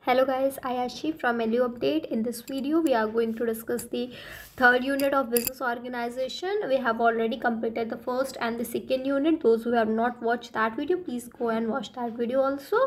Hello guys, Ayashi from LU Update. In this video, we are going to discuss the third unit of business organization. We have already completed the first and the second unit. Those who have not watched that video, please go and watch that video also.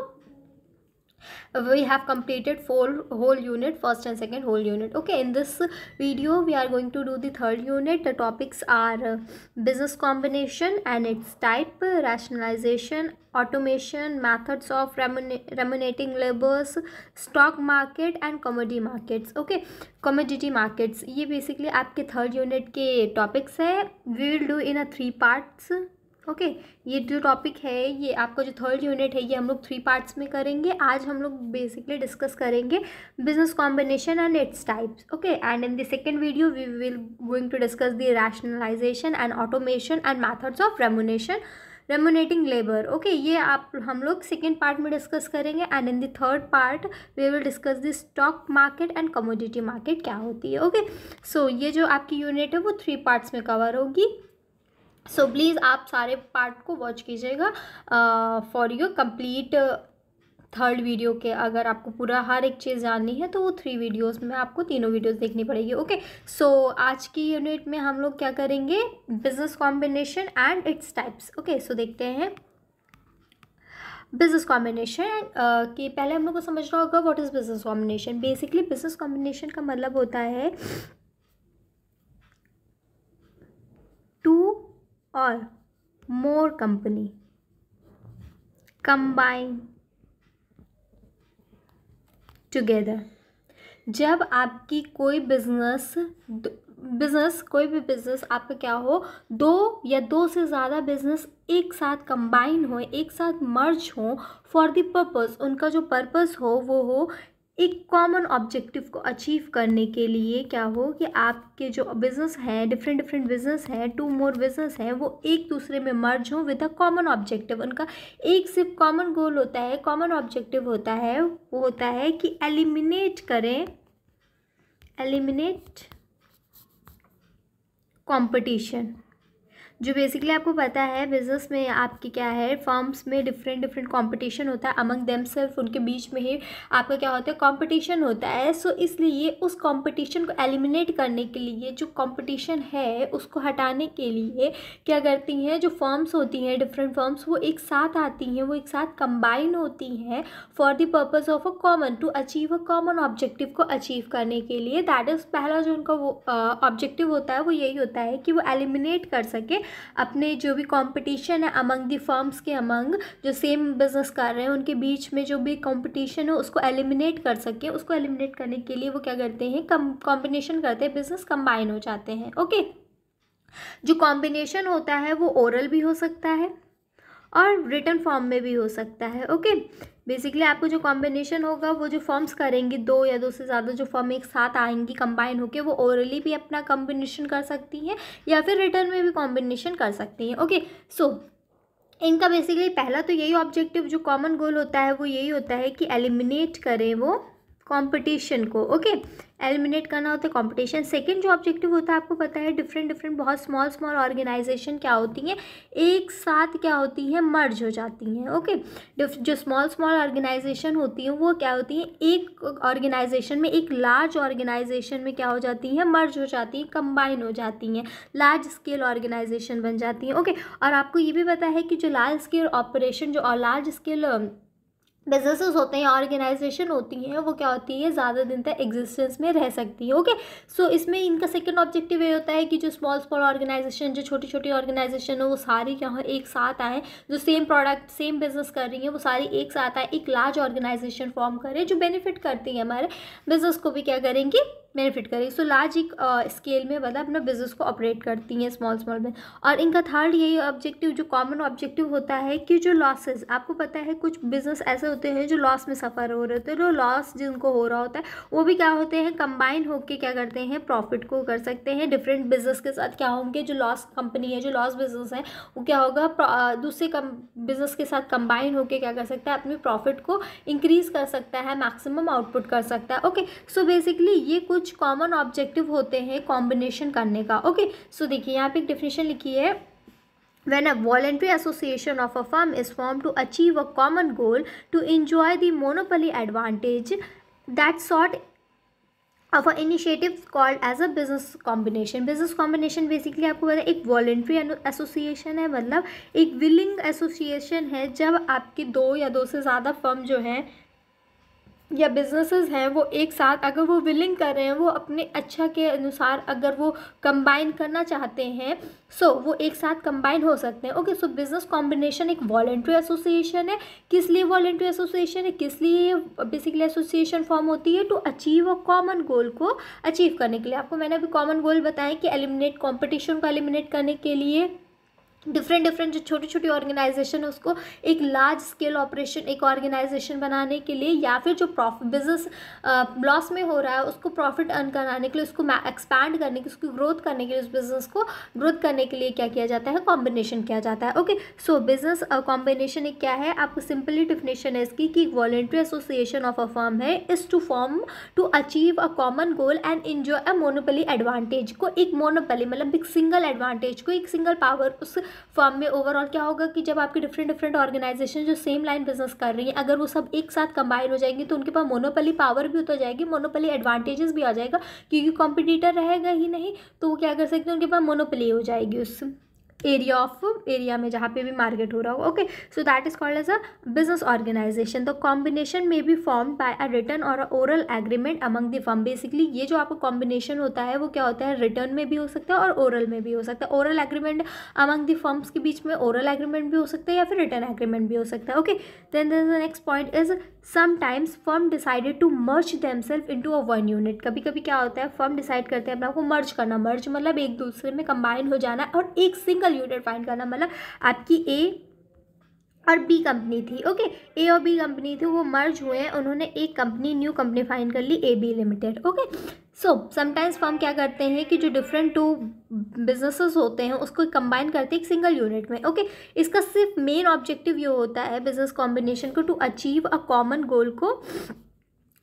We have completed whole unit, first and second whole unit. Okay, in this video we are going to do the third unit. The topics are business combination and its type, rationalization, automation, methods of remunerating laborers, stock market and commodity markets. Okay, commodity markets, ये basically आपके third unit के topics है. We will do in a 3 parts. Okay ये जो topic है, ये आपका जो थर्ड यूनिट है, ये हम लोग 3 पार्ट्स में करेंगे. आज हम लोग बेसिकली डिस्कस करेंगे business combination and its types. Okay, and in the second video we will going to discuss the rationalisation and automation and methods of remunerating labour. Okay, ये आप हम लोग सेकेंड पार्ट में डिस्कस करेंगे. And in the third part we will discuss the stock market and commodity market क्या होती है. Okay, so ये जो आपकी यूनिट है वो 3 पार्ट्स में कवर होगी. सो प्लीज़ आप सारे पार्ट को वॉच कीजिएगा for your complete third video के. अगर आपको पूरा हर एक चीज़ जाननी है तो वो 3 वीडियोस में आपको तीनों वीडियोस देखनी पड़ेगी. ओके, सो आज की यूनिट में हम लोग क्या करेंगे, business combination and its types. Okay, so देखते हैं बिजनेस कॉम्बिनेशन कि पहले हम लोग को समझना होगा what is business combination. Basically business combination का मतलब होता है टू और मोर कंपनी कंबाइन टुगेदर. जब आपकी कोई बिजनेस कोई भी बिजनेस आपका क्या हो, 2 या 2 से ज़्यादा बिजनेस एक साथ कंबाइन हो, एक साथ मर्ज हो फॉर द पर्पस. उनका जो पर्पस हो वो हो एक कॉमन ऑब्जेक्टिव को अचीव करने के लिए. क्या हो कि आपके जो बिजनेस हैं, डिफरेंट बिजनेस हैं, 2 मोर बिजनेस हैं, वो एक दूसरे में मर्ज हो विद अ कॉमन ऑब्जेक्टिव. उनका एक सिर्फ कॉमन गोल होता है, कॉमन ऑब्जेक्टिव होता है, वो होता है कि एलिमिनेट कंपटीशन. जो बेसिकली आपको पता है बिजनेस में आपकी क्या है, फर्म्स में डिफरेंट कंपटीशन होता है अमंग देमसेल्फ. उनके बीच में ही आपका क्या होता है, कंपटीशन होता है. सो इसलिए उस कंपटीशन को एलिमिनेट करने के लिए, जो कंपटीशन है उसको हटाने के लिए क्या करती हैं, जो फर्म्स होती हैं, डिफरेंट फर्म्स, वो एक साथ आती हैं, वो एक साथ कंबाइन होती हैं for the purpose of a common, to achieve a common objective को अचीव करने के लिए. दैट इज़ पहला जो उनका वो ऑब्जेक्टिव होता है वो यही होता है कि वो एलिमिनेट कर सके अपने जो भी कंपटीशन है अमंग दी फर्म्स के, अमंग जो सेम बिजनेस कर रहे हैं उनके बीच में जो भी कंपटीशन है उसको एलिमिनेट कर सके. उसको एलिमिनेट करने के लिए वो क्या करते हैं, कॉम्बिनेशन करते हैं, बिजनेस कंबाइन हो जाते हैं. ओके, जो कॉम्बिनेशन होता है वो ओरल भी हो सकता है और रिटन फॉर्म में भी हो सकता है. ओके, बेसिकली आपको जो कॉम्बिनेशन होगा, वो जो फॉर्म्स करेंगी, 2 या 2 से ज़्यादा जो फॉर्म एक साथ आएंगी कंबाइन होके, वो ओरली भी अपना कॉम्बिनेशन कर सकती हैं या फिर रिटर्न में भी कॉम्बिनेशन कर सकती हैं. ओके, सो इनका बेसिकली पहला तो यही ऑब्जेक्टिव, जो कॉमन गोल होता है वो यही होता है कि एलिमिनेट करें वो कंपटीशन को. ओके, एलिमिनेट करना होता है कंपटीशन. सेकंड जो ऑब्जेक्टिव होता है आपको पता है, डिफरेंट बहुत स्मॉल ऑर्गेनाइजेशन क्या होती हैं, एक साथ क्या होती हैं, मर्ज हो जाती हैं. ओके, जो स्मॉल ऑर्गेनाइजेशन होती हैं वो क्या होती हैं, एक ऑर्गेनाइजेशन में, एक लार्ज ऑर्गेनाइजेशन में क्या हो जाती हैं, मर्ज हो जाती हैं, कंबाइन हो जाती हैं, लार्ज स्केल ऑर्गेनाइजेशन बन जाती हैं. ओके, और आपको ये भी पता है कि जो लार्ज स्केल ऑपरेशन, जो लार्ज स्केल बिजनेसेस होते हैं, ऑर्गेनाइजेशन होती हैं, वो क्या होती है, ज़्यादा दिन तक एग्जिस्टेंस में रह सकती है. ओके, सो इसमें इनका सेकंड ऑब्जेक्टिव ये होता है कि जो स्मॉल ऑर्गेनाइजेशन, जो छोटी ऑर्गेनाइजेशन है, वो सारी यहाँ एक साथ आए, जो सेम प्रोडक्ट सेम बिजनेस कर रही हैं वो सारी एक साथ आए, एक लार्ज ऑर्गेनाइजेशन फॉर्म करें, जो बेनिफिट करती है हमारे बिजनेस को भी क्या करेंगी, बेनिफिट करेगी. सो लार्ज एक स्केल में मतलब अपना बिजनेस को ऑपरेट करती हैं स्मॉल में. और इनका थर्ड यही ऑब्जेक्टिव, जो कॉमन ऑब्जेक्टिव होता है कि जो लॉसेस, आपको पता है कुछ बिजनेस ऐसे होते हैं जो लॉस में सफ़र हो रहे होते हैं, जो लॉस जिनको हो रहा होता है वो भी क्या होते हैं, कंबाइन होकर क्या करते हैं, प्रॉफिट को कर सकते हैं. डिफरेंट बिजनेस के साथ क्या होंगे, जो लॉस कंपनी है, जो लॉस बिजनेस है, वो क्या होगा, दूसरे बिजनेस के साथ कंबाइन होकर क्या कर सकता है, अपने प्रॉफिट को इंक्रीज कर सकता है, मैक्सिमम आउटपुट कर सकता है. ओके, सो बेसिकली ये कुछ कॉमन ऑब्जेक्टिव होते हैं कॉम्बिनेशन करने का. ओके, सो देखिए यहाँ पे एक डेफिनेशन लिखी है when a voluntary association of a firm is formed to achieve a common goal to enjoy the monopoly advantage, that sort of an initiative called as a business combination. business combination basically आपको पता है एक voluntary association है, मतलब एक willing association है जब आपकी दो या दो से ज़्यादा फर्म जो हैं या बिजनेसेस हैं वो एक साथ अगर वो विलिंग कर रहे हैं, वो अपने अच्छा के अनुसार अगर वो कंबाइन करना चाहते हैं, सो वो एक साथ कंबाइन हो सकते हैं. ओके, सो बिजनेस कॉम्बिनेशन एक वॉलेंट्री एसोसिएशन है. किस लिए वॉलेंट्री एसोसिएशन है, किस लिए बेसिकली एसोसिएशन फॉर्म होती है? To achieve a common goal को अचीव करने के लिए. आपको मैंने अभी कॉमन गोल बताया कि एलिमिनेट कॉम्पिटिशन को एलिमिनेट करने के लिए डिफरेंट जो छोटी छोटी ऑर्गेनाइजेशन है उसको एक लार्ज स्केल ऑपरेशन एक ऑर्गेनाइजेशन बनाने के लिए, या फिर जो प्रॉफिट बिजनेस लॉस में हो रहा है उसको प्रॉफिट अर्न कराने के लिए, उसको एक्सपैंड करने के लिए, उसकी ग्रोथ करने के लिए, उस बिजनेस को ग्रोथ करने के लिए क्या किया जाता है? कॉम्बिनेशन किया जाता है. ओके, सो बिजनेस कॉम्बिनेशन एक क्या है? आपको सिंपली डिफिनेशन है इसकी कि voluntary association of a firm है is to form to achieve a common goal and enjoy a monopoly advantage को. एक मोनोपोली मतलब एक सिंगल एडवांटेज को, एक सिंगल पावर उस फर्म में. ओवरऑल क्या होगा कि जब आपकी डिफरेंट ऑर्गेनाइजेशन जो सेम लाइन बिजनेस कर रही हैं, अगर वो सब एक साथ कंबाइन हो जाएंगी तो उनके पास मोनोपोली पावर भी हो जाएगी, मोनोपोली एडवांटेजेस भी आ जाएगा, क्योंकि कॉम्पिटिटर रहेगा ही नहीं तो वो क्या कर सकते हैं? उनके पास मोनोपोली हो जाएगी उस एरिया में जहाँ पे भी मार्केट हो रहा होगा. Okay, so that is called as a business organisation. The combination may be formed by a written or a oral agreement among the firm. Basically ये जो आपका कॉम्बिनेशन होता है वो क्या होता है? रिटर्न में भी हो सकता है और ओरल में भी हो सकता है. Oral agreement among the firms के बीच में ओरल एग्रीमेंट भी हो सकता है या फिर रिटर्न एग्रीमेंट भी हो सकता है. Okay, then the next point is sometimes firm decided to merge themselves into a one unit. कभी कभी क्या होता है? फर्म डिसाइड करते हैं अपने आप को मर्ज करना. मर्ज मतलब एक दूसरे में कंबाइन हो जाना और एक सिंगल यूनिट फाइंड करना. मतलब आपकी ए और बी कंपनी थी. ओके, ए और बी कंपनी थी, वो मर्ज हुए हैं, उन्होंने एक कंपनी न्यू कंपनी फाइंड कर ली, A B limited. Okay, so sometimes firm क्या करते हैं कि जो डिफरेंट टू बिजनेसेस होते हैं उसको कंबाइन करते हैं एक सिंगल यूनिट में. ओके, इसका सिर्फ मेन ऑब्जेक्टिव ये होता है बिजनेस कॉम्बिनेशन को to achieve a common goal को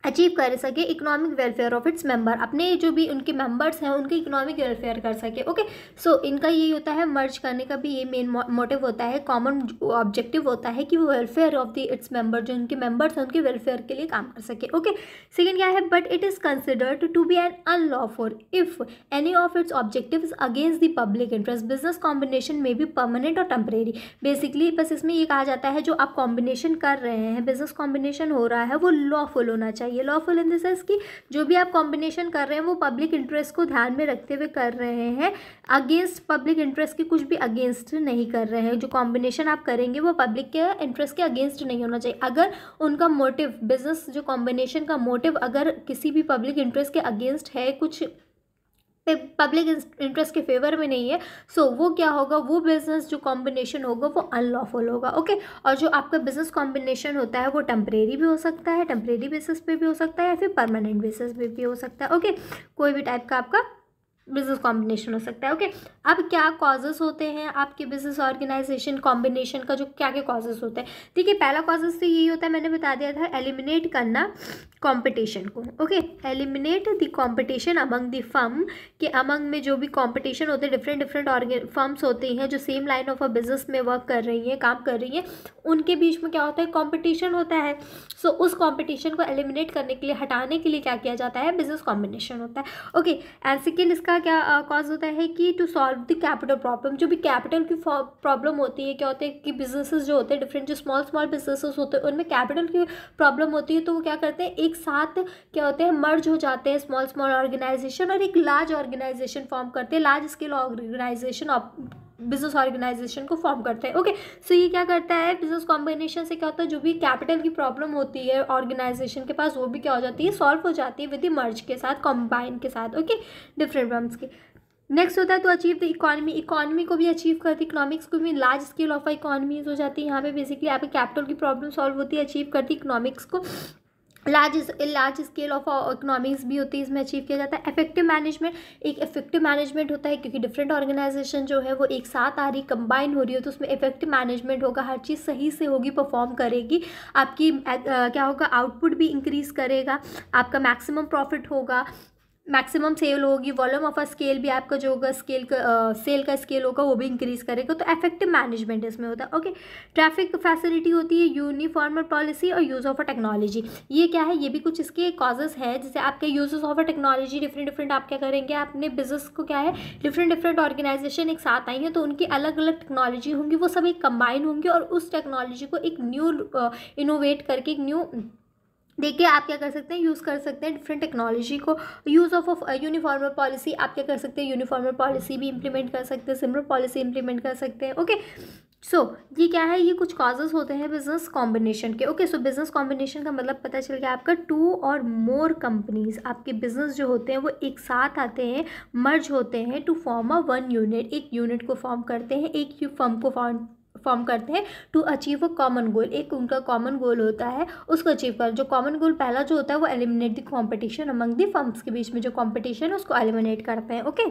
अचीव कर सके economic welfare of its member. अपने जो भी उनके मेंबर्स हैं उनके इकोनॉमिक वेलफेयर कर सके. ओके, सो इनका यही होता है, मर्ज करने का भी ये मेन मोटिव होता है, कॉमन ऑब्जेक्टिव होता है कि वो welfare of the its member, जो उनके मेंबर्स हैं उनके वेलफेयर के लिए काम कर सके. ओके, सेकेंड क्या है? But it is considered to be an unlawful if any of its objectives against the public interest. Business combination में भी परमानेंट और टेम्परेरी. बेसिकली बस इसमें ये कहा जाता है जो आप कॉम्बिनेशन कर रहे हैं, बिजनेस कॉम्बिनेशन हो रहा है, वो लॉफुल होना चाहिए. ये लॉफुल इन द सेंस कि जो भी आप कॉम्बिनेशन कर रहे हैं वो पब्लिक इंटरेस्ट को ध्यान में रखते हुए कर रहे हैं, अगेंस्ट पब्लिक इंटरेस्ट के कुछ भी अगेंस्ट नहीं कर रहे हैं. जो कॉम्बिनेशन आप करेंगे वो पब्लिक के इंटरेस्ट के अगेंस्ट नहीं होना चाहिए. अगर उनका मोटिव, बिजनेस जो कॉम्बिनेशन का मोटिव अगर किसी भी पब्लिक इंटरेस्ट के अगेंस्ट है, कुछ पब्लिक इंटरेस्ट के फेवर में नहीं है, सो वो क्या होगा? वो बिजनेस जो कॉम्बिनेशन होगा वो अनलॉफुल होगा. ओके, और जो आपका बिजनेस कॉम्बिनेशन होता है वो टेम्परेरी भी हो सकता है, टेम्परेरी बेसिस पे भी हो सकता है या फिर परमानेंट बेसिस पे भी हो सकता है. ओके, कोई भी टाइप का आपका बिजनेस कॉम्बिनेशन हो सकता है. ओके, अब क्या कॉजेस होते हैं आपके बिजनेस ऑर्गेनाइजेशन कॉम्बिनेशन का? जो क्या क्या कॉजेस होते हैं? देखिए, पहला कॉजेस तो यही होता है, मैंने बता दिया था, एलिमिनेट करना कंपटीशन को. Okay, eliminate the competition among the firm, के अमंग में जो भी कंपटीशन होते हैं, डिफरेंट फर्म्स होती हैं जो same line of a business में वर्क कर रही हैं, काम कर रही हैं, उनके बीच में क्या होता है? कंपटीशन होता है. सो उस कंपटीशन को एलिमिनेट करने के लिए, हटाने के लिए क्या किया जाता है? बिजनेस कॉम्बिनेशन होता है. ओके, एंड सेकेंड इसका क्या कॉज होता है कि to solve the capital problem. जो भी कैपिटल की प्रॉब्लम होती है, क्या होता है कि बिजनेसेस जो होते हैं, डिफरेंट जो स्मॉल बिजनेसेस होते हैं उनमें कैपिटल की प्रॉब्लम होती है, तो वो क्या करते हैं? एक साथ क्या होते हैं? मर्ज हो जाते हैं स्मॉल ऑर्गेनाइजेशन और एक लार्ज ऑर्गेनाइजेशन फॉर्म करते हैं, large scale organization business organization को फॉर्म करते हैं. ओके, सो ये क्या करता है? बिजनेस कॉम्बिनेशन से क्या होता है? जो भी कैपिटल की प्रॉब्लम होती है ऑर्गेनाइजेशन के पास, वो भी क्या हो जाती है? सॉल्व हो जाती है विद द मर्ज के साथ, कॉम्बाइन के साथ. ओके, डिफरेंट फर्म्स के. नेक्स्ट होता है तो अचीव द इकोनॉमी. इकोनॉमी को भी अचीव करती, इकोनॉमिक्स को भी लार्ज स्केल ऑफ इकोनॉमीज हो जाती है. यहाँ पे बेसिकली आपके कैपिटल की प्रॉब्लम सॉल्व होती है, अचीव करती इकोनॉमिक्स को. लार्ज स्केल ऑफ इकोनॉमिक्स भी होती है, इसमें अचीव किया जाता है. इफेक्टिव मैनेजमेंट, एक इफेक्टिव मैनेजमेंट होता है क्योंकि डिफरेंट ऑर्गेनाइजेशन जो है वो एक साथ आ रही, कंबाइन हो रही हो, तो उसमें इफेक्टिव मैनेजमेंट होगा, हर चीज़ सही से होगी, परफॉर्म करेगी. आपकी क्या होगा? आउटपुट भी इंक्रीज करेगा, आपका मैक्सिमम प्रॉफिट होगा, मैक्सिमम सेल होगी, वॉल्यूम ऑफ अ स्केल भी आपका जो होगा सेल का स्केल होगा वो भी इंक्रीज करेगा। तो इफेक्टिव मैनेजमेंट इसमें होता है। ओके, ट्रैफिक फैसिलिटी होती है, यूनिफॉर्म पॉलिसी और यूज़ ऑफ अ टेक्नोलॉजी। ये क्या है, ये भी कुछ इसके कॉजेस हैं। जैसे आपके uses of a technology different आप क्या करेंगे, आपने बिजनेस को क्या है डिफरेंट ऑर्गेनाइजेशन एक साथ आई हैं तो उनकी अलग अलग टेक्नोलॉजी होंगी, वो सब एक कंबाइन होंगी और उस टेक्नोलॉजी को एक न्यू इनोवेट करके एक न्यू देखिए आप क्या कर सकते हैं, यूज़ कर सकते हैं डिफरेंट टेक्नोलॉजी को। यूज़ ऑफ यूनिफॉर्मल पॉलिसी, आप क्या कर सकते हैं, यूनिफॉर्मल पॉलिसी भी इंप्लीमेंट कर सकते हैं, सिमिलर पॉलिसी इंप्लीमेंट कर सकते हैं। ओके, सो ये क्या है, ये कुछ कॉजेज होते हैं बिजनेस कॉम्बिनेशन के। ओके, सो बिजनेस कॉम्बिनेशन का मतलब पता चल गया आपका, 2 और मोर कंपनीज आपके बिजनेस जो होते हैं वो एक साथ आते हैं, मर्ज होते हैं टू फॉर्म अ 1 यूनिट, एक यूनिट को फॉर्म करते हैं, एक फर्म को फॉर्म करते हैं to achieve a common goal. एक उनका कॉमन गोल होता है, उसको अचीव कर, जो कॉमन गोल पहला जो होता है वो eliminate the competition among the firms, के बीच में जो कॉम्पिटिशन है उसको एलिमिनेट करते हैं। ओके,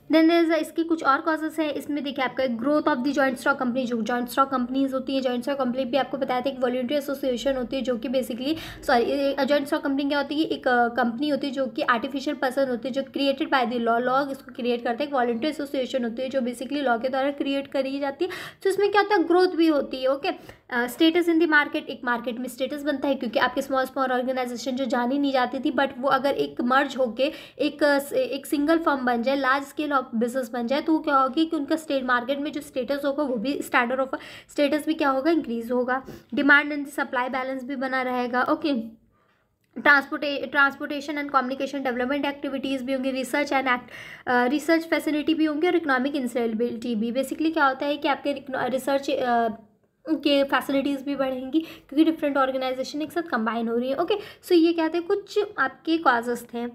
देन देयर इसकी कुछ और कॉजेस हैं। इसमें देखिए आपका growth of the joint stock company, जो जॉइंट स्टॉक कंपनीज होती है, जॉइंट स्टॉक कंपनी भी आपको बताया था एक वॉलंटरी एसोसिएशन होती है जो कि बेसिकली जॉइंट स्टॉक कंपनी क्या होती है, एक कंपनी होती है जो कि आर्टिफिशियल पर्सन होती है जो क्रिएटेड बाय द लॉ इसको क्रिएट करते हैं। एक वॉलंटरी एसोसिएशन होती है जो बेसिकली लॉ के द्वारा क्रिएट करी जाती है। तो इसमें क्या होता है, ग्रोथ भी होती है। Okay, status in the market, एक मार्केट में स्टेटस बनता है क्योंकि आपके स्मॉल ऑर्गेनाइजेशन जो जानी नहीं जाती थी, बट वो अगर एक मर्ज होके एक सिंगल फर्म बन जाए, लार्ज स्केल ऑफ बिजनेस बन जाए, तो क्या होगी कि उनका स्टेट मार्केट में जो स्टेटस होगा वो भी स्टैंडर्ड ऑफ स्टेटस भी क्या होगा, इंक्रीज होगा। डिमांड एंड सप्लाई बैलेंस भी बना रहेगा। Okay, transportation and communication development activities भी होंगी, रिसर्च फैसिलिटी भी होंगी और इकोनॉमिक इंस्टेबिलिटी भी। बेसिकली क्या होता है कि आपके रिसर्च के फैसिलिटीज़ भी बढ़ेंगी क्योंकि डिफरेंट ऑर्गेनाइजेशन एक साथ कंबाइन हो रही है। ओके, सो ये क्या थे, कुछ आपके कॉजेस थे।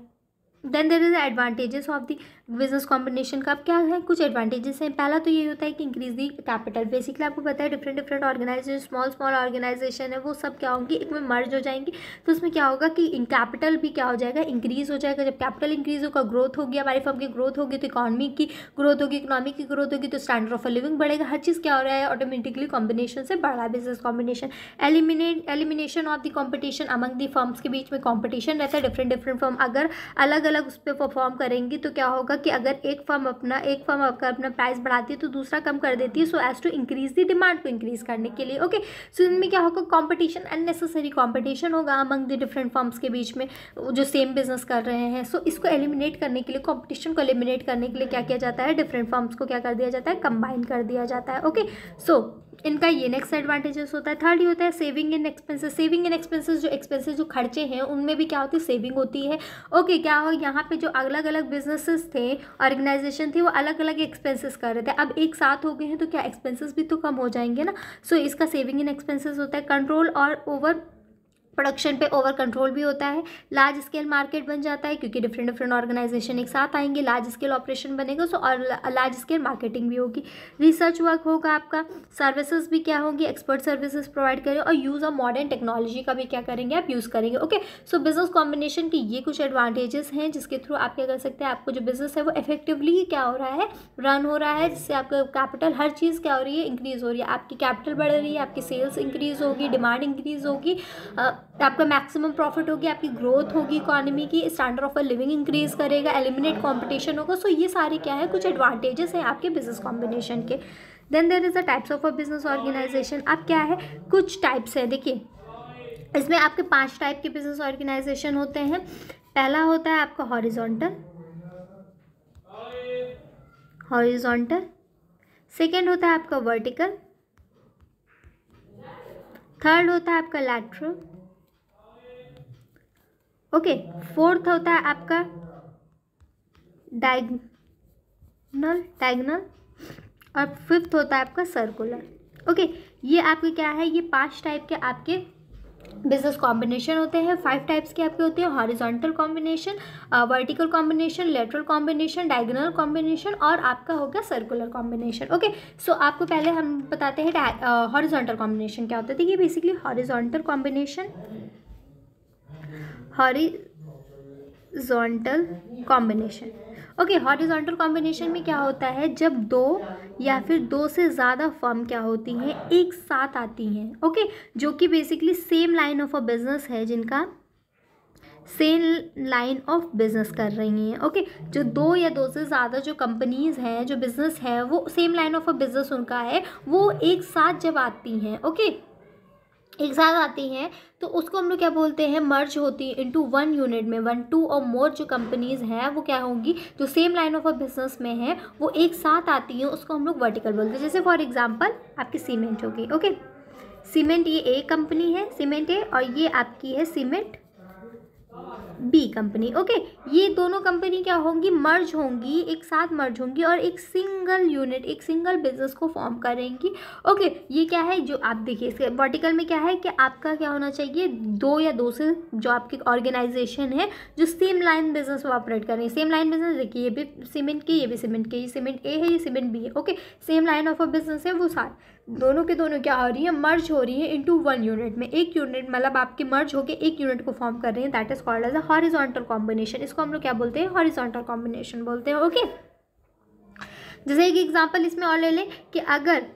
Then there is advantages of the business combination का। अब क्या है, कुछ एडवांटेजेस हैं। पहला तो ये होता है कि इंक्रीज दी कैपिटल। बेसिकली आपको पता है डिफरेंट ऑर्गेनाइजेशन, स्मॉल ऑर्गेनाइजेशन है, वो सब क्या होंगी, एक में मर्ज हो जाएंगी। तो उसमें क्या होगा कि कैपिटल भी क्या हो जाएगा, इंक्रीज हो जाएगा। जब कैपिटल इंक्रीज होगा, ग्रोथ होगी, हमारी फर्म की ग्रोथ होगी तो इकॉनमी की ग्रोथ होगी, इकोनॉमी की ग्रोथ होगी तो स्टैंडर्ड ऑफ लिविंग बढ़ेगा। हर चीज़ क्या हो रहा है, ऑटोमेटिकली कॉम्बिनेशन से बढ़ रहा है। Business combination, elimination of the competition among the firms, के बीच में कॉम्पिटिशन रहता है। डिफरेंट फर्म अगर अलग अलग उस पर परफॉर्म करेंगी तो क्या होगा कि अगर एक फर्म अगर अपना प्राइस बढ़ाती है तो दूसरा कम कर देती है, so as to increase the demand को इंक्रीज करने के लिए। ओके, सो इनमें क्या होगा, कंपटीशन, अननेसेसरी कंपटीशन होगा अमंग द डिफरेंट फर्म्स के बीच में जो सेम बिजनेस कर रहे हैं। सो इसको एलिमिनेट करने के लिए, कंपटीशन को एलिमिनेट करने के लिए क्या किया जाता है, डिफरेंट फर्म्स को क्या कर दिया जाता है, कंबाइन कर दिया जाता है। ओके, सो इनका ये नेक्स्ट एडवांटेजेस होता है। थर्ड ही होता है saving in expenses. Saving in expenses, जो एक्सपेंसेस जो खर्चे हैं उनमें भी क्या होती है, सेविंग होती है। ओके, क्या हो, यहाँ पे जो अलग अलग बिजनेसेस थे, ऑर्गेनाइजेशन थी, वो अलग अलग एक्सपेंसेस कर रहे थे, अब एक साथ हो गए हैं तो क्या एक्सपेंसेस भी तो कम हो जाएंगे ना। सो इसका सेविंग इन एक्सपेंसेस होता है। कंट्रोल और ओवर प्रोडक्शन पे ओवर कंट्रोल भी होता है। लार्ज स्केल मार्केट बन जाता है क्योंकि डिफरेंट ऑर्गेनाइजेशन एक साथ आएंगे, लार्ज स्केल ऑपरेशन बनेगा, सो और लार्ज स्केल मार्केटिंग भी होगी। रिसर्च वर्क होगा आपका, सर्विसेज भी क्या होंगी, एक्सपर्ट सर्विसेज प्रोवाइड करें और यूज़ ऑफ मॉडर्न टेक्नोलॉजी का भी क्या करेंगे, आप यूज़ करेंगे। ओके, सो बिजनेस कॉम्बिनेशन के ये कुछ एडवांटेजेस हैं जिसके थ्रू आप क्या कर सकते हैं, आपको जो बिजनेस है वो इफेक्टिवली क्या हो रहा है, रन हो रहा है, जिससे आपका कैपिटल, हर चीज़ क्या हो रही है, इंक्रीज हो रही है। आपकी कैपिटल बढ़ रही है, आपकी सेल्स इंक्रीज होगी, डिमांड इंक्रीज होगी, आपका मैक्सिमम प्रॉफिट होगी, आपकी ग्रोथ होगी, इकोनॉमी की स्टैंडर्ड ऑफ लिविंग इंक्रीज करेगा, एलिमिनेट कंपटीशन होगा। सो ये सारे क्या है, कुछ एडवांटेजेस हैं आपके बिजनेस कॉम्बिनेशन के। Then there is the types of a business organization. अब क्या है, कुछ टाइप्स है। देखिए इसमें आपके 5 टाइप के बिजनेस ऑर्गेनाइजेशन होते हैं। पहला होता है आपका हॉरिजॉन्टल, सेकेंड होता है आपका वर्टिकल, थर्ड होता है आपका लैटरल, ओके, फोर्थ होता है आपका डायगोनल और फिफ्थ होता है आपका सर्कुलर। ओके, ये आपके क्या है, ये 5 टाइप के आपके बिजनेस कॉम्बिनेशन होते हैं। 5 टाइप्स के आपके होते हैं, horizontal combination, vertical combination, lateral combination, diagonal combination और आपका हो गया सर्कुलर कॉम्बिनेशन। ओके, सो आपको पहले हम बताते हैं हॉरिजॉन्टल कॉम्बिनेशन क्या होता है। देखिए basically horizontal combination, okay, horizontal combination में क्या होता है, जब दो या फिर दो से ज़्यादा फर्म क्या होती हैं, एक साथ आती हैं, ओके, जो कि basically same line of a business है, जिनका सेम लाइन ऑफ बिजनेस कर रही हैं, ओके, जो दो या दो से ज़्यादा जो कंपनीज़ हैं, जो बिजनेस है, वो same line of a business उनका है, वो एक साथ जब आती हैं, ओके, एक साथ आती हैं, तो उसको हम लोग क्या बोलते हैं, मर्ज होती है इनटू वन यूनिट में। वन टू और मोर जो कंपनीज़ हैं वो क्या होंगी, जो same line of a business में है, वो एक साथ आती हैं, उसको हम लोग वर्टिकल बोलते हैं। जैसे फॉर एग्जांपल आपकी सीमेंट होगी, ओके, सीमेंट ये ए कंपनी है, सीमेंट ए, और ये आपकी है सीमेंट बी कंपनी, ओके, ये दोनों कंपनी क्या होंगी, मर्ज होंगी, एक साथ मर्ज होंगी और एक सिंगल यूनिट, एक सिंगल बिजनेस को फॉर्म करेंगी, ओके। ये क्या है, जो आप देखिए इसके वर्टिकल में क्या है कि आपका क्या होना चाहिए, दो या दो से जो आपकी ऑर्गेनाइजेशन है जो सेम लाइन बिजनेस ऑपरेट कर रही है। सेम लाइन बिजनेस देखिए, ये भी सीमेंट की, ये भी सीमेंट की, ये सीमेंट ए है, ये सीमेंट बी है, okay, same line of a business है, वो साथ दोनों के दोनों क्या हो रही है, मर्ज हो रही है इनटू वन यूनिट में। एक यूनिट मतलब आपकी मर्ज होकर एक यूनिट को फॉर्म कर रही है, that is called as a horizontal combination. इसको हम लोग क्या बोलते हैं, हॉरिजॉन्टल कॉम्बिनेशन बोलते हैं, ओके। जैसे एक एग्जांपल इसमें और ले लें कि अगर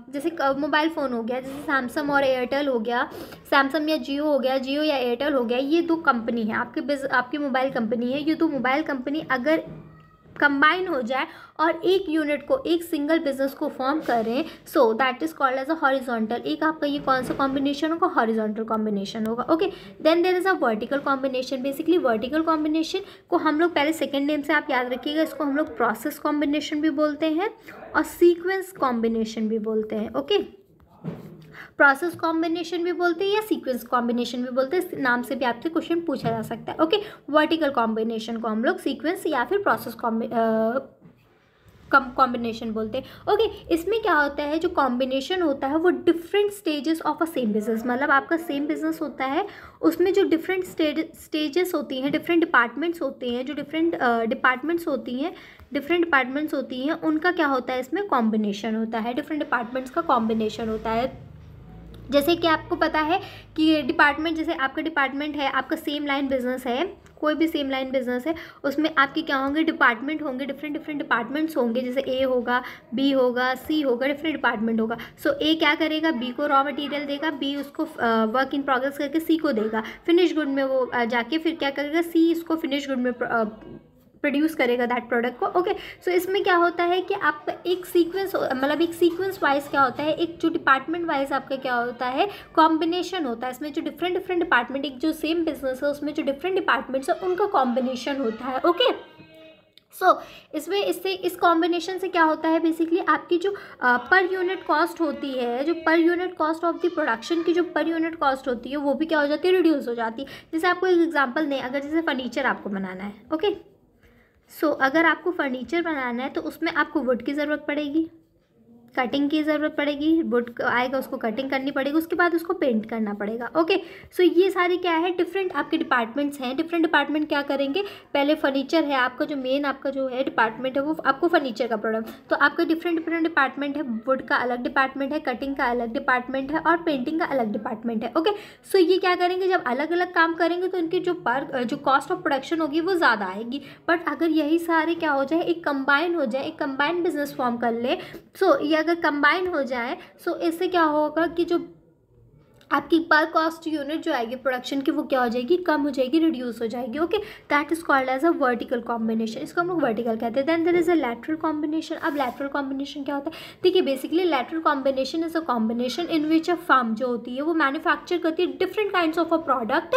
जैसे मोबाइल फ़ोन हो गया, जैसे सैमसंग और एयरटेल हो गया, सैमसंग या जियो हो गया, जियो या एयरटेल हो गया, ये दो कंपनी है, आपकी मोबाइल कंपनी है। ये दो मोबाइल कंपनी अगर कंबाइन हो जाए और एक यूनिट को, एक सिंगल बिजनेस को फॉर्म करें, so that is called as a horizontal. एक आपका ये कौन सा कॉम्बिनेशन होगा, हॉरिजॉन्टल कॉम्बिनेशन होगा, okay. Then there is a vertical combination. Basically vertical combination को हम लोग पहले सेकेंड नेम से आप याद रखिएगा, इसको हम लोग प्रोसेस कॉम्बिनेशन भी बोलते हैं और सीक्वेंस कॉम्बिनेशन भी बोलते हैं, ओके। प्रोसेस कॉम्बिनेशन भी बोलते हैं या सीक्वेंस कॉम्बिनेशन भी बोलते हैं, इस नाम से भी आपसे क्वेश्चन पूछा जा सकता है, ओके। वर्टिकल कॉम्बिनेशन को हम लोग सीक्वेंस या फिर प्रोसेस कॉम्बिनेशन बोलते हैं, ओके। इसमें क्या होता है, जो कॉम्बिनेशन होता है वो different stages of a same business, मतलब आपका सेम बिजनेस होता है, उसमें जो डिफरेंट स्टेजेस होती हैं, डिफरेंट डिपार्टमेंट्स होते हैं, जो डिफरेंट डिपार्टमेंट्स होती हैं, उनका क्या होता है, इसमें कॉम्बिनेशन होता है, डिफरेंट डिपार्टमेंट्स का कॉम्बिनेशन होता है। जैसे कि आपको पता है कि डिपार्टमेंट, जैसे आपका डिपार्टमेंट है, आपका सेम लाइन बिजनेस है, कोई भी सेम लाइन बिजनेस है, उसमें आपके क्या होंगे, डिपार्टमेंट होंगे, डिफरेंट डिपार्टमेंट्स होंगे, जैसे ए होगा, बी होगा, सी होगा, डिफरेंट डिपार्टमेंट होगा। सो ए क्या करेगा, बी को रॉ मटेरियल देगा, बी उसको वर्क इन प्रोग्रेस करके सी को देगा, फिनिश गुड में वो जाके फिर क्या करेगा, सी इसको फिनिश गुड में प्रोड्यूस करेगा दैट प्रोडक्ट को, ओके। सो इसमें क्या होता है कि आपका एक सीक्वेंस, मतलब एक सीक्वेंस वाइज क्या होता है, एक जो डिपार्टमेंट वाइज आपका क्या होता है, कॉम्बिनेशन होता है। इसमें जो डिफरेंट डिपार्टमेंट, एक जो सेम बिजनेस है उसमें जो डिफरेंट डिपार्टमेंट्स है उनका कॉम्बिनेशन होता है, ओके। सो इसमें इस कॉम्बिनेशन से क्या होता है, बेसिकली आपकी जो पर यूनिट कॉस्ट होती है, जो per unit cost of the production की जो पर यूनिट कॉस्ट होती है, वो भी क्या हो जाती है, रिड्यूस हो जाती है। जैसे आपको एक एग्जांपल दें, अगर जैसे फर्नीचर आपको बनाना है, ओके, सो अगर आपको फर्नीचर बनाना है तो उसमें आपको वुड की ज़रूरत पड़ेगी, कटिंग की ज़रूरत पड़ेगी, वुड आएगा उसको कटिंग करनी पड़ेगी, उसके बाद उसको पेंट करना पड़ेगा, ओके। सो ये सारी क्या है, डिफरेंट आपके डिपार्टमेंट्स हैं। डिफरेंट डिपार्टमेंट क्या करेंगे, पहले फर्नीचर है आपका, जो मेन आपका जो है डिपार्टमेंट है वो आपको फर्नीचर का प्रोडक्ट, तो आपका डिफरेंट डिपार्टमेंट है, वुड का अलग डिपार्टमेंट है, कटिंग का अलग डिपार्टमेंट है और पेंटिंग का अलग डिपार्टमेंट है, ओके। सो ये क्या करेंगे, जब अलग अलग काम करेंगे तो इनकी जो कॉस्ट ऑफ प्रोडक्शन होगी वो ज़्यादा आएगी। बट अगर यही सारे क्या हो जाए, एक कंबाइन हो जाए, एक कंबाइन बिजनेस फॉर्म कर ले, सो ये अगर कंबाइन हो जाए, सो इससे क्या होगा कि जो आपकी पर कॉस्ट यूनिट जो आएगी प्रोडक्शन की, वो क्या हो जाएगी, कम हो जाएगी, रिड्यूस हो जाएगी, okay. That is called as a vertical combination, इसको हम लोग वर्टिकल कहते हैं। Then there is a lateral combination. अब लैटरल कॉम्बिनेशन क्या होता है, देखिए basically lateral combination is a combination in which a firm जो होती है वो मैन्युफैक्चर करती है different kinds of a product.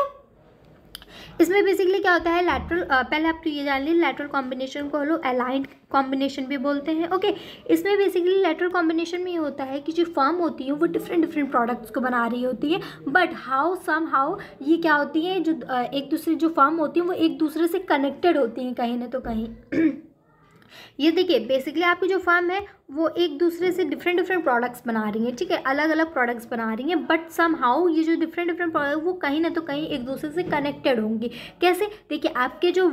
इसमें बेसिकली क्या होता है, लैटरल, पहले आप तो ये जान लीजिए, लैटरल कॉम्बिनेशन को हम लोग अलाइंड कॉम्बिनेशन भी बोलते हैं, ओके। इसमें बेसिकली लैटरल कॉम्बिनेशन में ये होता है कि जो फर्म होती है वो डिफरेंट प्रोडक्ट्स को बना रही होती है, बट सम हाउ ये क्या होती है, जो एक दूसरे जो फर्म होती है वो एक दूसरे से कनेक्टेड होती हैं कहीं ना तो कहीं। ये देखिए बेसिकली आपकी जो फर्म है वो एक दूसरे से डिफरेंट प्रोडक्ट्स बना रही हैं, ठीक है, अलग अलग प्रोडक्ट्स बना रही हैं, बट सम हाउ ये जो डिफरेंट प्रोडक्ट वो कहीं ना तो कहीं एक दूसरे से कनेक्टेड होंगी। कैसे, देखिए आपके जो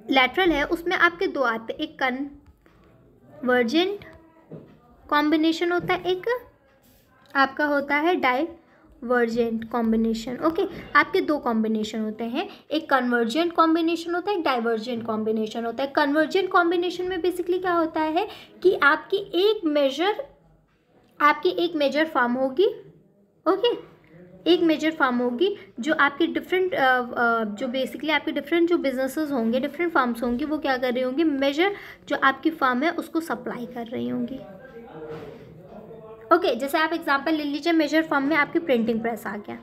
लैटरल है उसमें आपके दो आते हैं, एक कन्वर्जेंट कॉम्बिनेशन होता है, एक आपका होता है कन्वर्जेंट कॉम्बिनेशन। ओके, आपके दो कॉम्बिनेशन होते हैं, एक कन्वर्जेंट कॉम्बिनेशन होता है, एक डाइवर्जेंट कॉम्बिनेशन होता है। कन्वर्जेंट कॉम्बिनेशन में बेसिकली क्या होता है कि आपकी एक मेजर फॉर्म होगी। ओके, एक मेजर फॉर्म होगी जो आपके डिफरेंट जो बेसिकली आपके डिफरेंट जो बिजनेसेस होंगे, डिफरेंट फॉर्म्स होंगी, वो क्या कर रही होंगी, मेजर जो आपकी फॉर्म है उसको सप्लाई कर रही होंगी। ओके, जैसे आप एग्जांपल ले लीजिए, मेजर फॉर्म में आपकी प्रिंटिंग प्रेस आ गया।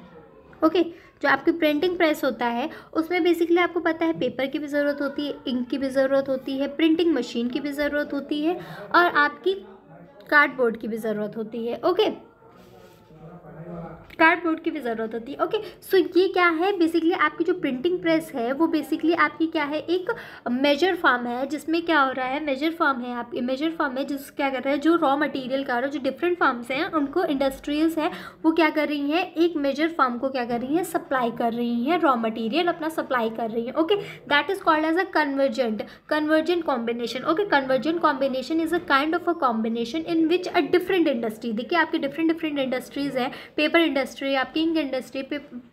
ओके, जो आपकी प्रिंटिंग प्रेस होता है उसमें बेसिकली आपको पता है पेपर की भी ज़रूरत होती है, इंक की भी ज़रूरत होती है, प्रिंटिंग मशीन की भी ज़रूरत होती है और आपकी कार्डबोर्ड की भी ज़रूरत होती है। ओके, कार्डबोर्ड की भी ज़रूरत होती है। ओके, सो ये क्या है, बेसिकली आपकी जो प्रिंटिंग प्रेस है वो बेसिकली आपकी क्या है, एक मेजर फॉर्म है, जिसमें क्या हो रहा है, मेजर फॉर्म है आपकी, मेजर फॉर्म है जिस क्या कर रहा है, जो रॉ मटेरियल का जो डिफरेंट फॉर्म्स हैं उनको इंडस्ट्रीज है वो क्या कर रही हैं, एक मेजर फॉर्म को क्या कर रही हैं, सप्लाई कर रही हैं, रॉ मटेरियल अपना सप्लाई कर रही हैं। Okay, that is called as a convergent combination. Okay, convergent combination is a kind of a combination in which a different industry, देखिए आपकी डिफरेंट इंडस्ट्रीज है, पेपर इंडस्ट्री, आपकी ink industry,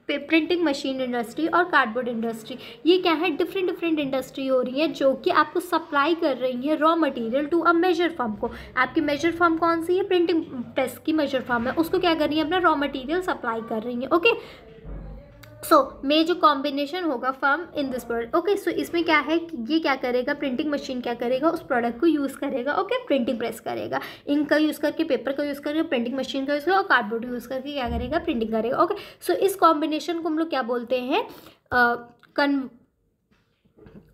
printing machine industry और cardboard industry, ये क्या है, different industry हो रही है जो कि आपको सप्लाई कर रही है raw material to a major form को। आपकी मेजर फॉर्म कौन सी है, प्रिंटिंग प्रेस की मेजर फॉर्म है, उसको क्या कर रही है, अपना रॉ मटेरियल सप्लाई कर रही है। ओके, सो में जो कॉम्बिनेशन होगा form in this product. Okay, so इसमें क्या है कि ये क्या करेगा, प्रिंटिंग मशीन क्या करेगा, उस प्रोडक्ट को यूज़ करेगा। ओके, प्रिंटिंग प्रेस करेगा, इंक का यूज़ करके, पेपर का यूज़ करके, प्रिंटिंग मशीन का यूज़ करेगा और कार्डबोर्ड यूज़ करके क्या करेगा, प्रिंटिंग करेगा। ओके, सो इस कॉम्बिनेशन को हम लोग क्या बोलते हैं,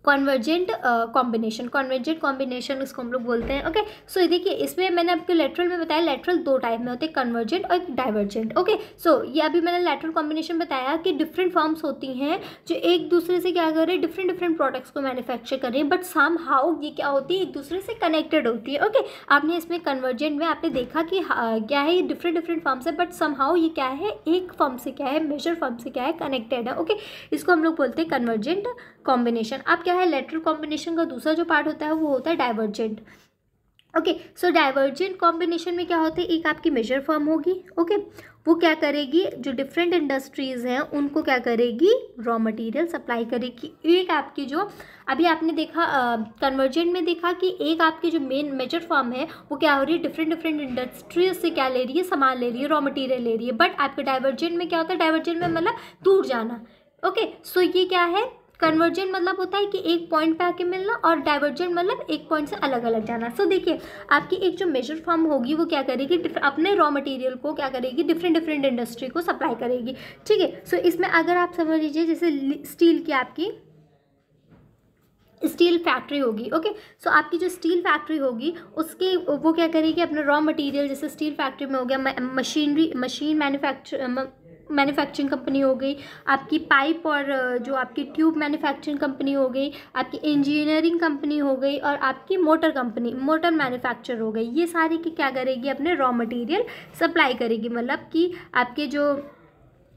कन्वर्जेंट कॉम्बिनेशन उसको हम लोग बोलते हैं। ओके, सो देखिए इसमें मैंने आपको लेटरल में बताया, लेटरल दो टाइप में होते हैं, कन्वर्जेंट और डाइवर्जेंट। ओके, सो ये अभी मैंने लेटरल कॉम्बिनेशन बताया कि डिफरेंट फॉर्म्स होती हैं जो एक दूसरे से क्या कर रहे हैं, डिफरेंट प्रोडक्ट्स को मैन्युफैक्चर कर रही हैं, बट सम हाउ ये क्या होती है, एक दूसरे से कनेक्टेड होती है। ओके, आपने इसमें कन्वर्जेंट में आपने देखा कि क्या है, ये डिफरेंट फॉर्म्स है, बट सम हाउ ये क्या है, एक फॉर्म से क्या है, मेजर फॉर्म से क्या है, कनेक्टेड है। ओके, इसको हम लोग बोलते हैं कन्वर्जेंट कॉम्बिनेशन। अब क्या है, लेटरल कॉम्बिनेशन का दूसरा जो पार्ट होता है वो होता है डाइवर्जेंट। ओके, सो डाइवर्जेंट कॉम्बिनेशन में क्या होता है, एक आपकी मेजर फॉर्म होगी। ओके, वो क्या करेगी, जो डिफरेंट इंडस्ट्रीज हैं उनको क्या करेगी, रॉ मटेरियल सप्लाई करेगी। एक आपकी जो अभी आपने देखा कन्वर्जेंट में देखा कि एक आपकी जो मेन मेजर फॉर्म है वो क्या हो रही है, डिफरेंट इंडस्ट्रीज से क्या ले रही है, सामान ले रही है, रॉ मटेरियल ले रही है। बट आपके डाइवर्जेंट में क्या होता है, डाइवर्जेंट में मतलब दूर जाना। ओके, सो ये क्या है, कन्वर्जेंट मतलब होता है कि एक पॉइंट पे आके मिलना और डाइवर्जेंट मतलब एक पॉइंट से अलग अलग जाना। सो देखिए आपकी एक जो मेजर फॉर्म होगी वो क्या करेगी, अपने रॉ मटेरियल को क्या करेगी, डिफरेंट इंडस्ट्री को सप्लाई करेगी। ठीक है, सो इसमें अगर आप समझ लीजिए जैसे स्टील की आपकी स्टील फैक्ट्री होगी। ओके, सो आपकी जो स्टील फैक्ट्री होगी उसके वो क्या करेगी, अपना रॉ मटेरियल, जैसे स्टील फैक्ट्री में हो गया मशीन मैन्युफैक्चरिंग कंपनी हो गई, आपकी पाइप और जो आपकी ट्यूब मैन्युफैक्चरिंग कंपनी हो गई, आपकी इंजीनियरिंग कंपनी हो गई और आपकी मोटर मैन्युफैक्चर हो गई, ये सारी की क्या करेगी, अपने रॉ मटेरियल सप्लाई करेगी। मतलब कि आपके जो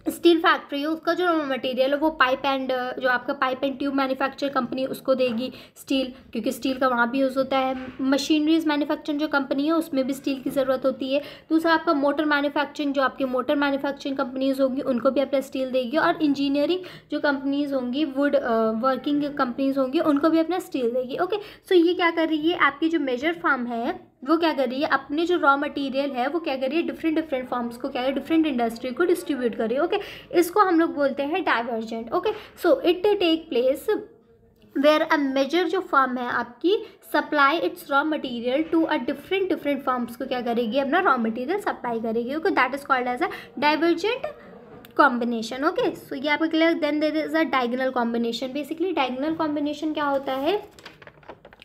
स्टील फैक्ट्री है उसका जो मटेरियल है वो पाइप एंड जो आपका pipe and tube manufacture company उसको देगी स्टील, क्योंकि स्टील का वहाँ भी यूज़ होता है। मशीनरीज मैन्युफैक्चरिंग जो कंपनी है उसमें भी स्टील की ज़रूरत होती है। दूसरा आपका मोटर मैन्युफैक्चरिंग, जो आपकी मोटर मैन्युफैक्चरिंग कंपनीज होंगी उनको भी अपना स्टील देगी। और इंजीनियरिंग जो कंपनीज होंगी, वुड वर्किंग कंपनीज होंगी, उनको भी अपना स्टील देगी। ओके, सो ये क्या कर रही है, आपकी जो मेजर फॉर्म है वो क्या कर रही है, अपने जो रॉ मटेरियल है वो क्या कर रही है, डिफरेंट फॉर्म्स को क्या है, डिफरेंट इंडस्ट्री को डिस्ट्रीब्यूट कर रही है। ओके, इसको हम लोग बोलते हैं divergent. Okay, so it take place where a major जो फॉर्म है आपकी supply its raw material to a different forms को क्या करेगी, अपना रॉ मटेरियल सप्लाई करेगी। Okay, that is called as a divergent combination. Okay, so ये आपको clear. Then there is a diagonal combination. Basically diagonal combination क्या होता है,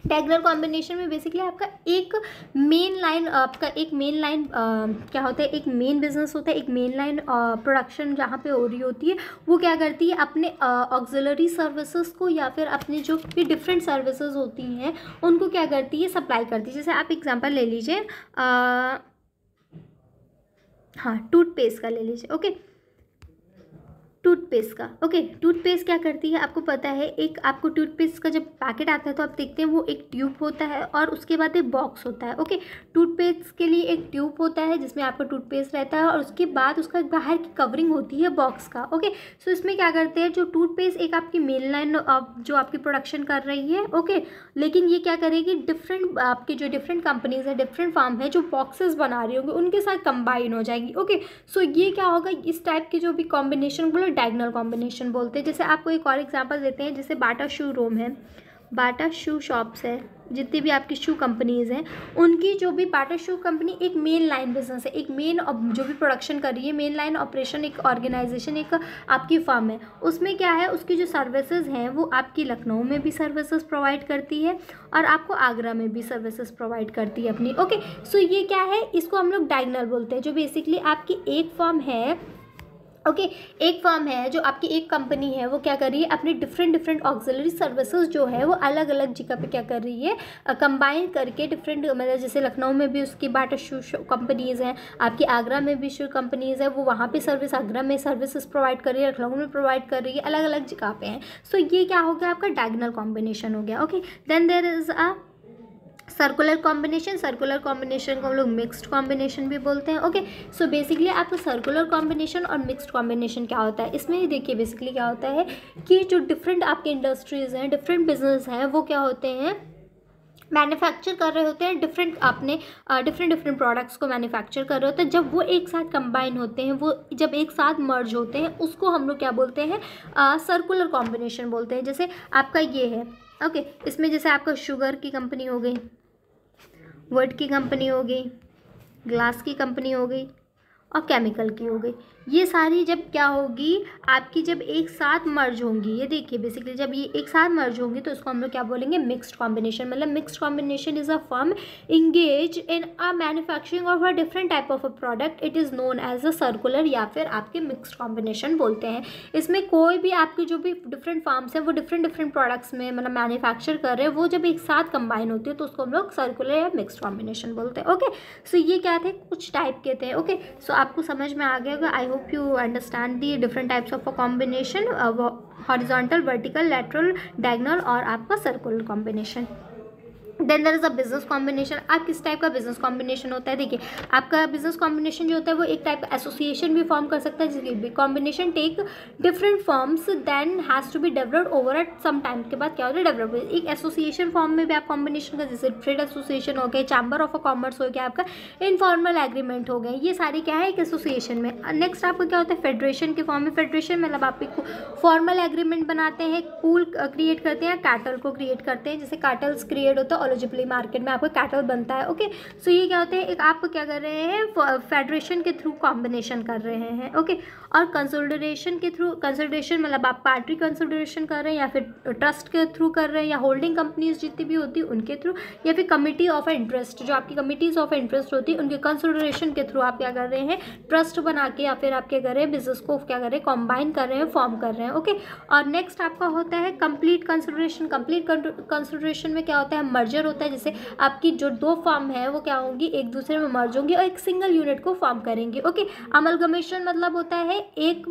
डायगोनल कॉम्बिनेशन में बेसिकली आपका एक मेन लाइन क्या होता है, एक मेन बिजनेस होता है, एक मेन लाइन प्रोडक्शन जहाँ पे हो रही होती है, वो क्या करती है, अपने ऑक्सिलरी सर्विसेज को या फिर अपनी जो भी डिफरेंट सर्विसेज होती हैं उनको क्या करती है, सप्लाई करती है। जैसे आप एग्जांपल ले लीजिए, हाँ टूथपेस्ट का ले लीजिए। ओके, टूथपेस्ट का। ओके, टूथपेस्ट क्या करती है आपको पता है, एक आपको टूथपेस्ट का जब पैकेट आता है तो आप देखते हैं वो एक ट्यूब होता है और उसके बाद एक बॉक्स होता है। ओके, टूथपेस्ट के लिए एक ट्यूब होता है जिसमें आपका टूथपेस्ट रहता है और उसके बाद उसका बाहर की कवरिंग होती है बॉक्स का। ओके, सो इसमें क्या करते हैं, जो टूथपेस्ट एक आपकी मेन लाइन जो आपकी प्रोडक्शन कर रही है। ओके, लेकिन ये क्या करेगी, डिफरेंट आपके जो डिफरेंट कंपनीज है, डिफरेंट फार्म है जो बॉक्सेस बना रही होंगी उनके साथ कंबाइन हो जाएगी। ओके, सो ये क्या होगा, इस टाइप के जो भी कॉम्बिनेशन को डायगोनल कॉम्बिनेशन बोलते हैं। जैसे आपको एक और एग्जांपल देते हैं, जैसे बाटा शू रूम है, बाटा शू शॉप्स है, जितनी भी आपकी शू कंपनीज़ हैं उनकी जो भी बाटा शू कंपनी एक मेन लाइन बिजनेस है, एक मेन जो भी प्रोडक्शन कर रही है, मेन लाइन ऑपरेशन, एक ऑर्गेनाइजेशन, एक आपकी फर्म है। उसमें क्या है, उसकी जो सर्विसेज हैं वो आपकी लखनऊ में भी सर्विसेज प्रोवाइड करती है और आपको आगरा में भी सर्विसेज प्रोवाइड करती है अपनी। ओके, सो ये क्या है, इसको हम लोग डायगोनल बोलते हैं, जो बेसिकली आपकी एक फर्म है। ओके, एक फर्म है जो आपकी एक कंपनी है, वो क्या कर रही है, अपनी डिफरेंट ऑक्सिलरी सर्विसेज जो है वो अलग अलग जगह पे क्या कर रही है, कंबाइन करके डिफरेंट, मतलब जैसे लखनऊ में भी उसकी बाटा शू कंपनीज़ हैं, आपकी आगरा में भी शू कंपनीज़ है, वो वहाँ पे सर्विस, आगरा में सर्विसेज प्रोवाइड कर रही है, लखनऊ में प्रोवाइड कर रही है, अलग अलग जगह पे हैं। सो ये क्या हो गया, आपका डायगोनल कॉम्बिनेशन हो गया। Okay, then there is a circular combination. Circular combination को हम लोग मिक्स्ड कॉम्बिनेशन भी बोलते हैं। ओके, सो बेसिकली आपका सर्कुलर कॉम्बिनेशन और मिक्स्ड कॉम्बिनेशन क्या होता है, इसमें ही देखिए बेसिकली क्या होता है कि जो डिफरेंट आपके इंडस्ट्रीज़ हैं, डिफरेंट बिजनेस हैं, वो क्या होते हैं, मैन्युफैक्चर कर रहे होते हैं, डिफरेंट अपने डिफरेंट प्रोडक्ट्स को मैन्युफैक्चर कर रहे होते हैं। जब वो एक साथ कंबाइन होते हैं, वो जब एक साथ मर्ज होते हैं, उसको हम लोग क्या बोलते हैं, सर्कुलर कॉम्बिनेशन बोलते हैं। जैसे आपका ये है, ओके, इसमें जैसे आपका शुगर की कंपनी हो गई, वुड की कंपनी हो गई, ग्लास की कंपनी हो गई और केमिकल की हो गई। ये सारी जब क्या होगी आपकी, जब एक साथ मर्ज होंगी, ये देखिए बेसिकली जब ये एक साथ मर्ज होंगी तो इसको हम लोग क्या बोलेंगे, मिक्स्ड कॉम्बिनेशन। मतलब mixed combination is a firm engage in a manufacturing of a different type of a product, it is known as a circular या फिर आपके मिक्स्ड कॉम्बिनेशन बोलते हैं। इसमें कोई भी आपके जो भी डिफरेंट फार्म्स हैं वो डिफरेंट प्रोडक्ट्स में मतलब मैन्युफैक्चर कर रहे हैं, वो जब एक साथ कंबाइन होती है तो उसको हम लोग सर्कुलर या मिक्स्ड कॉम्बिनेशन बोलते हैं। ओके, सो ये क्या थे, कुछ टाइप के थे। ओके, सो आपको समझ में आ गया होगा। I hope you understand the different types of a combination, horizontal, vertical, lateral, diagonal और आपका circular combination. Then there is a business combination. आप किस टाइप का बिजनेस कॉम्बिनेशन होता है, देखिए आपका बिजनेस कॉम्बिनेशन जो होता है वो एक टाइप का एसोसिएशन भी फॉर्म कर सकता है, जिसकी combination take different forms then has to be developed over at some time के बाद क्या होता है, डेवलप। एक एसोसिएशन फॉर्म में भी आप कॉम्बिनेशन का, जैसे ट्रेड एसोसिएशन हो गया, चैम्बर ऑफ अ कॉमर्स हो गया, आपका इनफॉर्मल एग्रीमेंट हो गए, ये सारी क्या है एक एसोसिएशन में। नेक्स्ट आपका क्या होता है, फेडरेशन के फॉर्म में। फेडरेशन मतलब आप एक फॉर्मल एग्रीमेंट बनाते हैं, पूल क्रिएट करते हैं, कैटल को क्रिएट करते हैं, जैसे कैटल्स क्रिएट होता है ओलिजिपली मार्केट में आपका कैटल बनता है। ओके, सो ये क्या होते हैं, एक आप क्या कर रहे हैं, फेडरेशन के थ्रू कॉम्बिनेशन कर रहे हैं। ओके, और कंसोलिडेशन के थ्रू, कंसोलिडेशन मतलब आप पार्टी कंसोलिडेशन कर रहे हैं या फिर ट्रस्ट के थ्रू कर रहे हैं, या होल्डिंग कंपनीज जितनी भी होती है उनके थ्रू, या फिर कमिटी ऑफ इंटरेस्ट, जो आपकी कमिटीज ऑफ इंटरेस्ट होती है उनके कंसोलिडेशन के थ्रू आप क्या कर रहे हैं, ट्रस्ट बना के या फिर आप क्या कर रहे हैं, बिजनेस को क्या कर रहे हैं, कॉम्बाइन कर रहे हैं, फॉर्म कर रहे हैं। ओके, और नेक्स्ट आपका होता है कंप्लीट कंसोलिडेशन। कंप्लीट कंसोलिडेशन में क्या होता है, मर्जर होता है, जैसे आपकी जो दो फर्म है वो क्या होंगी, एक दूसरे में मर्ज होंगी और एक सिंगल यूनिट को फॉर्म करेंगे। ओके, अमलगमेशन मतलब होता है एक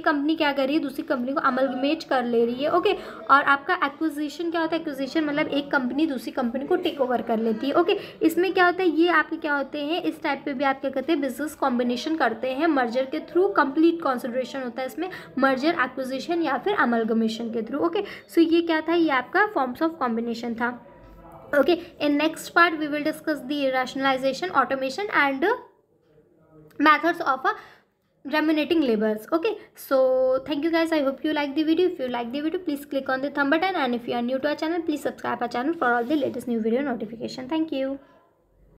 कंपनी क्या कर रही है दूसरी कंपनी को अमलगमेट कर ले रही है। ओके, और आपका एक्विजिशन क्या होता है, एक्विजिशन मतलब एक कंपनी दूसरी कंपनी को टेक ओवर कर लेती है। ओके, इसमें क्या होता है, ये आपके क्या होते हैं, इस टाइप पे भी आप क्या करते हैं, बिजनेस कॉम्बिनेशन करते हैं मर्जर के थ्रू। कंप्लीट कंसोलिडेशन होता है इसमें, मर्जर, एक्विजिशन या फिर अमलगमेशन के थ्रू। ओके, सो ये क्या था, ये आपका फॉर्म्स ऑफ कॉम्बिनेशन था। Okay, in next part we will discuss the rationalization, automation and methods of remunerating laborers. Okay, so thank you guys. I hope you like the video. If you like the video, please click on the thumb button, and if you are new to our channel, please subscribe our channel for all the latest new video notification. Thank you.